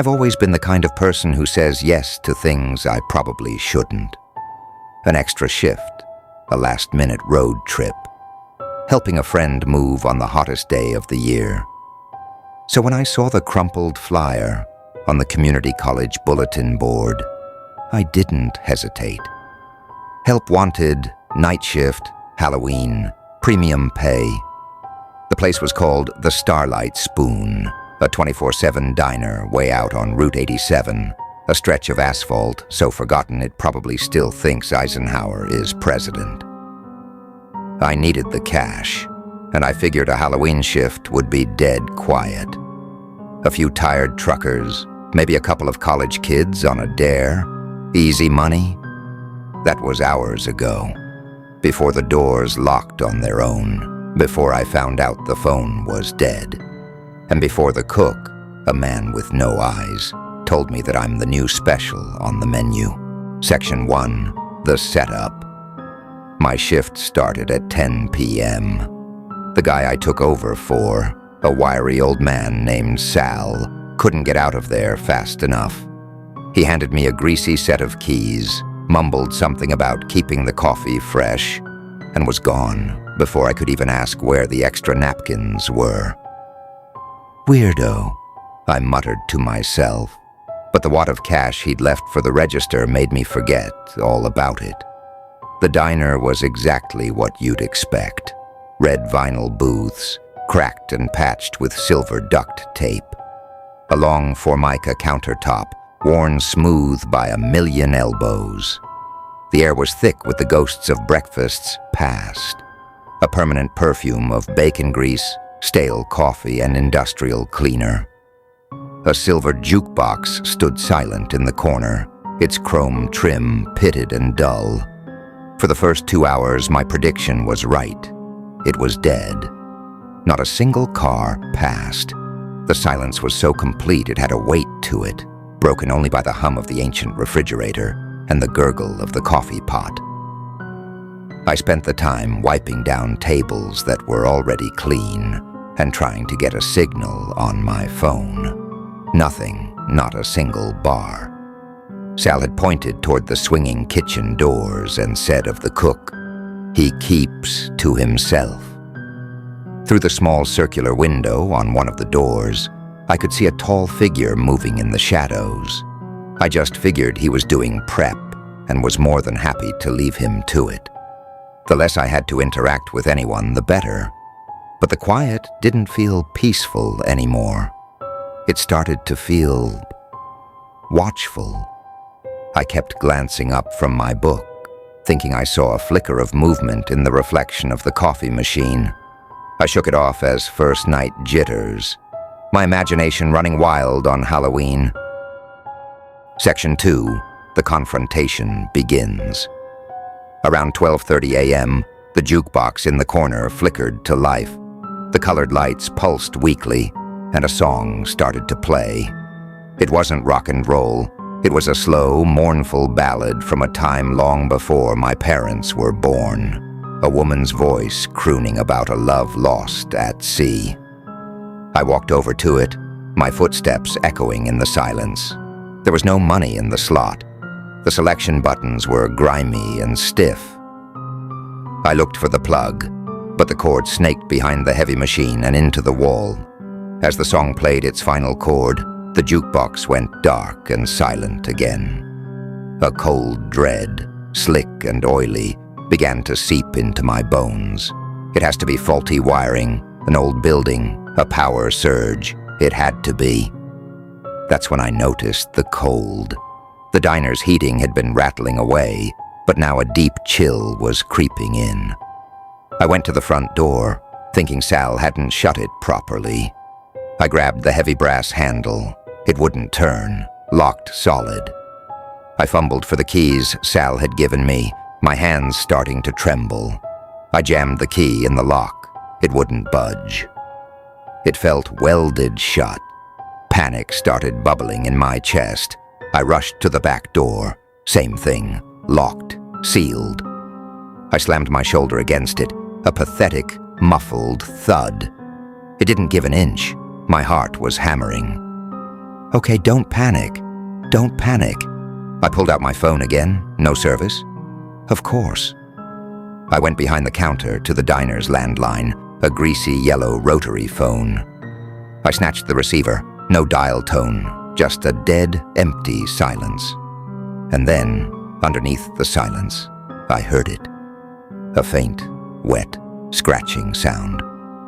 I've always been the kind of person who says yes to things I probably shouldn't. An extra shift, a last-minute road trip, helping a friend move on the hottest day of the year. So when I saw the crumpled flyer on the community college bulletin board, I didn't hesitate. Help wanted, night shift, Halloween, premium pay. The place was called the Starlight Spoon, a 24/7 diner way out on Route 87, a stretch of asphalt so forgotten it probably still thinks Eisenhower is president. I needed the cash, and I figured a Halloween shift would be dead quiet. A few tired truckers, maybe a couple of college kids on a dare, easy money. That was hours ago, before the doors locked on their own, before I found out the phone was dead, and before the cook, a man with no eyes, told me that I'm the new special on the menu. Section 1, the setup. My shift started at 10 p.m. The guy I took over for, a wiry old man named Sal, couldn't get out of there fast enough. He handed me a greasy set of keys, mumbled something about keeping the coffee fresh, and was gone before I could even ask where the extra napkins were. Weirdo, I muttered to myself, but the wad of cash he'd left for the register made me forget all about it. The diner was exactly what you'd expect. Red vinyl booths, cracked and patched with silver duct tape. A long Formica countertop, worn smooth by a million elbows. The air was thick with the ghosts of breakfasts past. A permanent perfume of bacon grease, stale coffee, and industrial cleaner. A silver jukebox stood silent in the corner, its chrome trim pitted and dull. For the first 2 hours, my prediction was right. It was dead. Not a single car passed. The silence was so complete it had a weight to it, broken only by the hum of the ancient refrigerator and the gurgle of the coffee pot. I spent the time wiping down tables that were already clean and trying to get a signal on my phone. Nothing, not a single bar. Sal had pointed toward the swinging kitchen doors and said of the cook, "He keeps to himself." Through the small circular window on one of the doors, I could see a tall figure moving in the shadows. I just figured he was doing prep and was more than happy to leave him to it. The less I had to interact with anyone, the better. But the quiet didn't feel peaceful anymore. It started to feel watchful. I kept glancing up from my book, thinking I saw a flicker of movement in the reflection of the coffee machine. I shook it off as first night jitters, my imagination running wild on Halloween. Section 2, the confrontation begins. Around 12:30 a.m., the jukebox in the corner flickered to life. The colored lights pulsed weakly, and a song started to play. It wasn't rock and roll. It was a slow, mournful ballad from a time long before my parents were born. A woman's voice crooning about a love lost at sea. I walked over to it, my footsteps echoing in the silence. There was no money in the slot. The selection buttons were grimy and stiff. I looked for the plug, but the cord snaked behind the heavy machine and into the wall. As the song played its final chord, the jukebox went dark and silent again. A cold dread, slick and oily, began to seep into my bones. It has to be faulty wiring, an old building, a power surge. It had to be. That's when I noticed the cold. The diner's heating had been rattling away, but now a deep chill was creeping in. I went to the front door, thinking Sal hadn't shut it properly. I grabbed the heavy brass handle. It wouldn't turn, locked solid. I fumbled for the keys Sal had given me, my hands starting to tremble. I jammed the key in the lock. It wouldn't budge. It felt welded shut. Panic started bubbling in my chest. I rushed to the back door. Same thing, locked, sealed. I slammed my shoulder against it, a pathetic, muffled thud. It didn't give an inch. My heart was hammering. Okay, don't panic. Don't panic. I pulled out my phone again. No service? Of course. I went behind the counter to the diner's landline, a greasy yellow rotary phone. I snatched the receiver. No dial tone, just a dead, empty silence. And then, underneath the silence, I heard it. A faint, wet, scratching sound.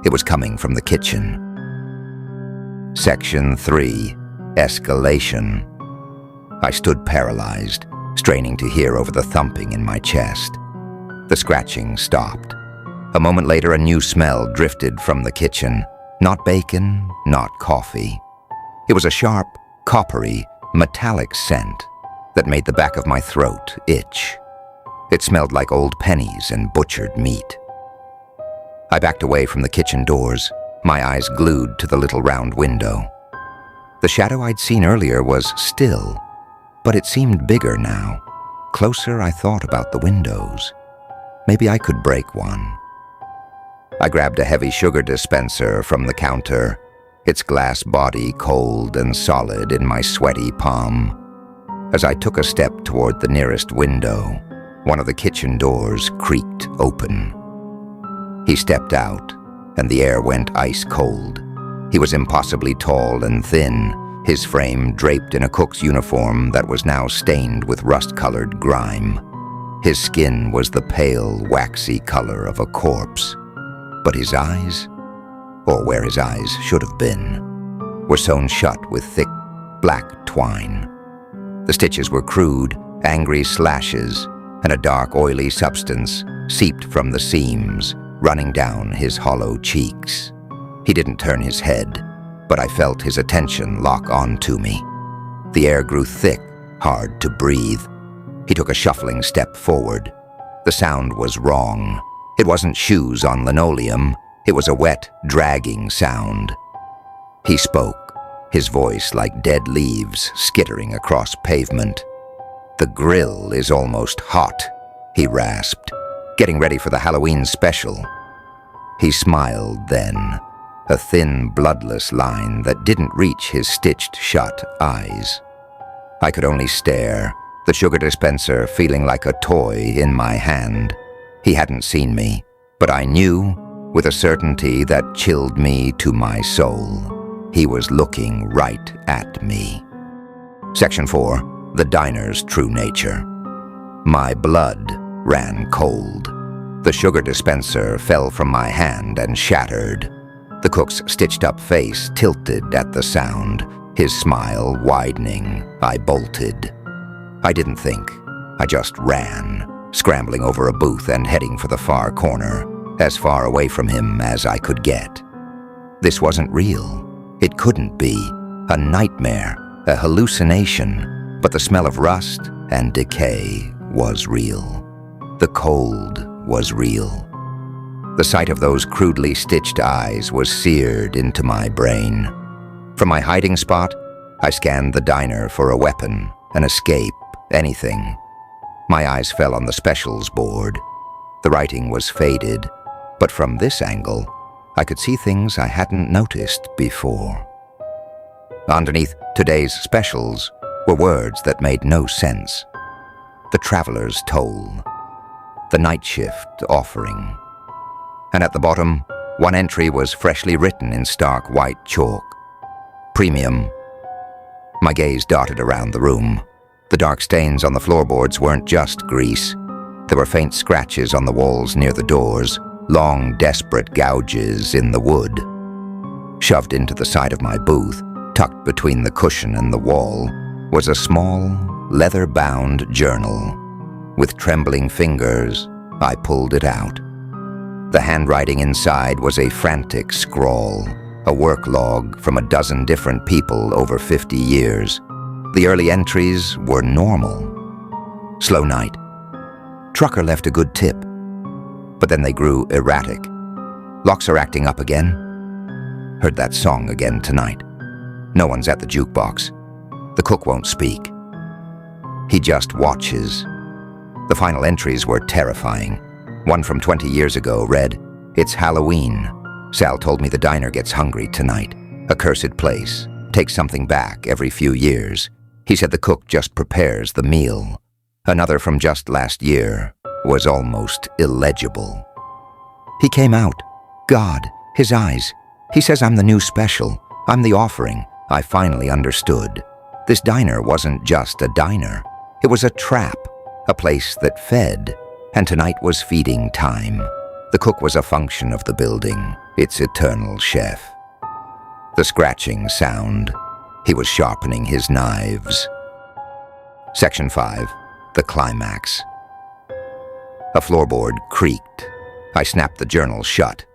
It was coming from the kitchen. Section 3. Escalation. I stood paralyzed, straining to hear over the thumping in my chest. The scratching stopped. A moment later, a new smell drifted from the kitchen. Not bacon, not coffee. It was a sharp, coppery, metallic scent that made the back of my throat itch. It smelled like old pennies and butchered meat. I backed away from the kitchen doors, my eyes glued to the little round window. The shadow I'd seen earlier was still, but it seemed bigger now. Closer I thought about the windows. Maybe I could break one. I grabbed a heavy sugar dispenser from the counter, its glass body cold and solid in my sweaty palm. As I took a step toward the nearest window, one of the kitchen doors creaked open. He stepped out, and the air went ice cold. He was impossibly tall and thin, his frame draped in a cook's uniform that was now stained with rust-colored grime. His skin was the pale, waxy color of a corpse. But his eyes, or where his eyes should have been, were sewn shut with thick, black twine. The stitches were crude, angry slashes, and a dark, oily substance seeped from the seams, running down his hollow cheeks. He didn't turn his head, but I felt his attention lock onto me. The air grew thick, hard to breathe. He took a shuffling step forward. The sound was wrong. It wasn't shoes on linoleum. It was a wet, dragging sound. He spoke, his voice like dead leaves skittering across pavement. "The grill is almost hot," he rasped, "getting ready for the Halloween special." He smiled then, a thin, bloodless line that didn't reach his stitched-shut eyes. I could only stare, the sugar dispenser feeling like a toy in my hand. He hadn't seen me, but I knew, with a certainty that chilled me to my soul, he was looking right at me. Section 4. The diner's true nature. My blood ran cold. The sugar dispenser fell from my hand and shattered. The cook's stitched-up face tilted at the sound, his smile widening. I bolted. I didn't think. I just ran, scrambling over a booth and heading for the far corner, as far away from him as I could get. This wasn't real. It couldn't be. A nightmare, a hallucination, but the smell of rust and decay was real. The cold was real. The sight of those crudely stitched eyes was seared into my brain. From my hiding spot, I scanned the diner for a weapon, an escape, anything. My eyes fell on the specials board. The writing was faded, but from this angle, I could see things I hadn't noticed before. Underneath today's specials were words that made no sense. The traveler's toll, the night shift offering. And at the bottom, one entry was freshly written in stark white chalk. Premium. My gaze darted around the room. The dark stains on the floorboards weren't just grease. There were faint scratches on the walls near the doors, long, desperate gouges in the wood. Shoved into the side of my booth, tucked between the cushion and the wall, was a small, leather-bound journal. With trembling fingers, I pulled it out. The handwriting inside was a frantic scrawl, a work log from a dozen different people over 50 years. The early entries were normal. Slow night. Trucker left a good tip. But then they grew erratic. Locks are acting up again. Heard that song again tonight. No one's at the jukebox. The cook won't speak. He just watches. The final entries were terrifying. One from 20 years ago read, "It's Halloween. Sal told me the diner gets hungry tonight. A cursed place. takes something back every few years. He said the cook just prepares the meal. Another from just last year was almost illegible. He came out. God, his eyes. He says I'm the new special. I'm the offering. I finally understood. This diner wasn't just a diner. It was a trap, a place that fed, and tonight was feeding time. The cook was a function of the building, its eternal chef. The scratching sound. He was sharpening his knives. Section 5. The climax. A floorboard creaked. I snapped the journal shut.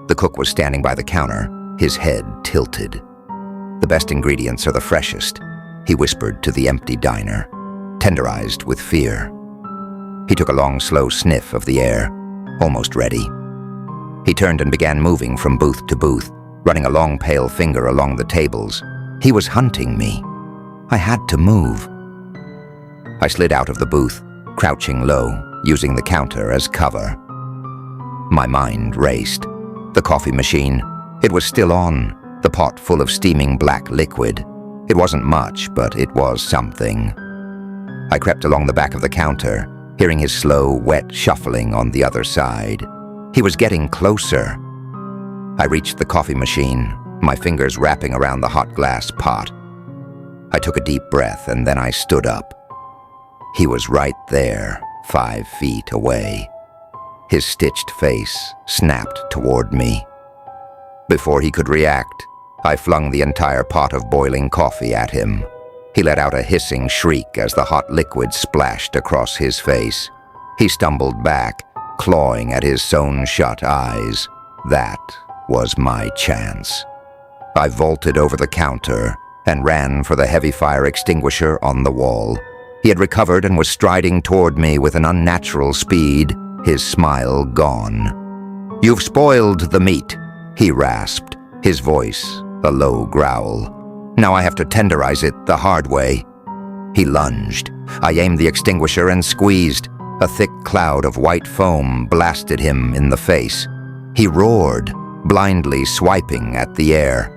The cook was standing by the counter, his head tilted. The best ingredients are the freshest, he whispered to the empty diner, tenderized with fear. He took a long, slow sniff of the air, almost ready. He turned and began moving from booth to booth, running a long, pale finger along the tables. He was hunting me. I had to move. I slid out of the booth, crouching low, using the counter as cover. My mind raced. The coffee machine, it was still on, the pot full of steaming black liquid. It wasn't much, but it was something. I crept along the back of the counter, hearing his slow, wet shuffling on the other side. He was getting closer. I reached the coffee machine, my fingers wrapping around the hot glass pot. I took a deep breath and then I stood up. He was right there, 5 feet away. His stitched face snapped toward me. Before he could react, I flung the entire pot of boiling coffee at him. He let out a hissing shriek as the hot liquid splashed across his face. He stumbled back, clawing at his sewn-shut eyes. That was my chance. I vaulted over the counter and ran for the heavy fire extinguisher on the wall. He had recovered and was striding toward me with an unnatural speed, his smile gone. "You've spoiled the meat," he rasped, his voice a low growl. "Now I have to tenderize it the hard way." He lunged. I aimed the extinguisher and squeezed. A thick cloud of white foam blasted him in the face. He roared, blindly swiping at the air.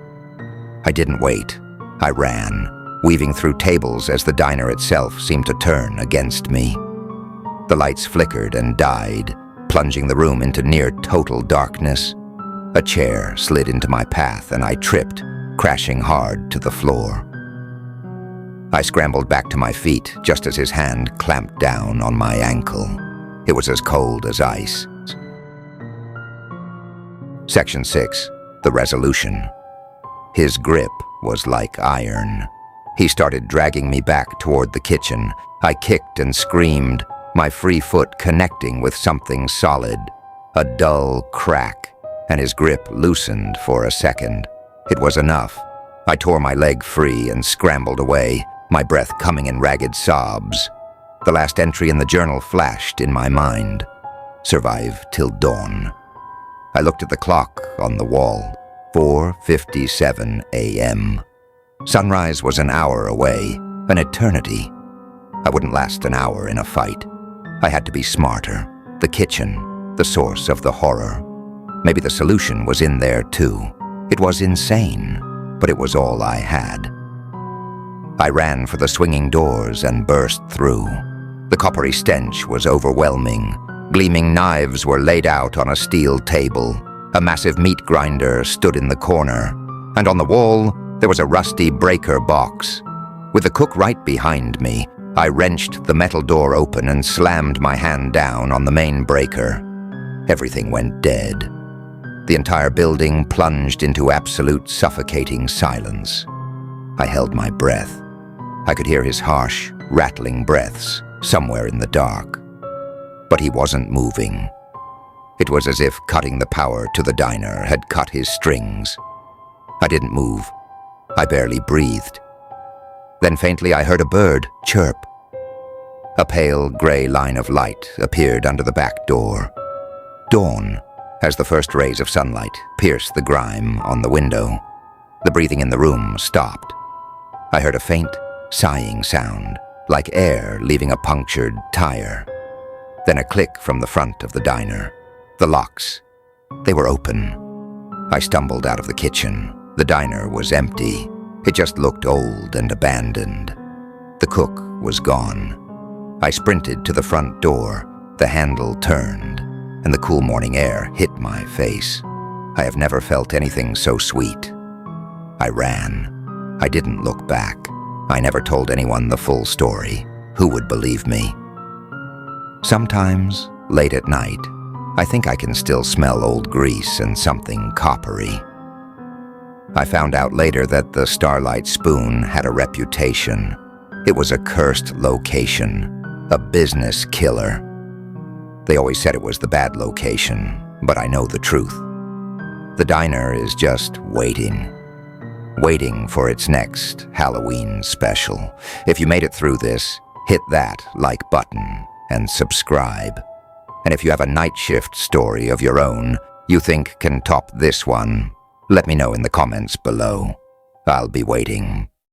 I didn't wait. I ran, weaving through tables as the diner itself seemed to turn against me. The lights flickered and died, plunging the room into near-total darkness. A chair slid into my path and I tripped, crashing hard to the floor. I scrambled back to my feet just as his hand clamped down on my ankle. It was as cold as ice. Section 6. The resolution. His grip was like iron. He started dragging me back toward the kitchen. I kicked and screamed, my free foot connecting with something solid. A dull crack, and his grip loosened for a second. It was enough. I tore my leg free and scrambled away, my breath coming in ragged sobs. The last entry in the journal flashed in my mind. Survive till dawn. I looked at the clock on the wall. 4:57 a.m. Sunrise was an hour away, an eternity. I wouldn't last an hour in a fight. I had to be smarter. The kitchen, the source of the horror. Maybe the solution was in there too. It was insane, but it was all I had. I ran for the swinging doors and burst through. The coppery stench was overwhelming. Gleaming knives were laid out on a steel table. A massive meat grinder stood in the corner, and on the wall there was a rusty breaker box. With the cook right behind me, I wrenched the metal door open and slammed my hand down on the main breaker. Everything went dead. The entire building plunged into absolute suffocating silence. I held my breath. I could hear his harsh, rattling breaths somewhere in the dark. But he wasn't moving. It was as if cutting the power to the diner had cut his strings. I didn't move. I barely breathed. Then faintly I heard a bird chirp. A pale gray line of light appeared under the back door. Dawn, as the first rays of sunlight pierced the grime on the window. The breathing in the room stopped. I heard a faint, sighing sound, like air leaving a punctured tire. Then a click from the front of the diner. The locks. They were open. I stumbled out of the kitchen. The diner was empty. It just looked old and abandoned. The cook was gone. I sprinted to the front door. The handle turned, and the cool morning air hit my face. I have never felt anything so sweet. I ran. I didn't look back. I never told anyone the full story. Who would believe me? Sometimes, late at night, I think I can still smell old grease and something coppery. I found out later that the Starlight Spoon had a reputation. It was a cursed location, a business killer. They always said it was the bad location, but I know the truth. The diner is just waiting for its next Halloween special. If you made it through this, hit that like button and subscribe. And if you have a night shift story of your own you think can top this one, let me know in the comments below. I'll be waiting.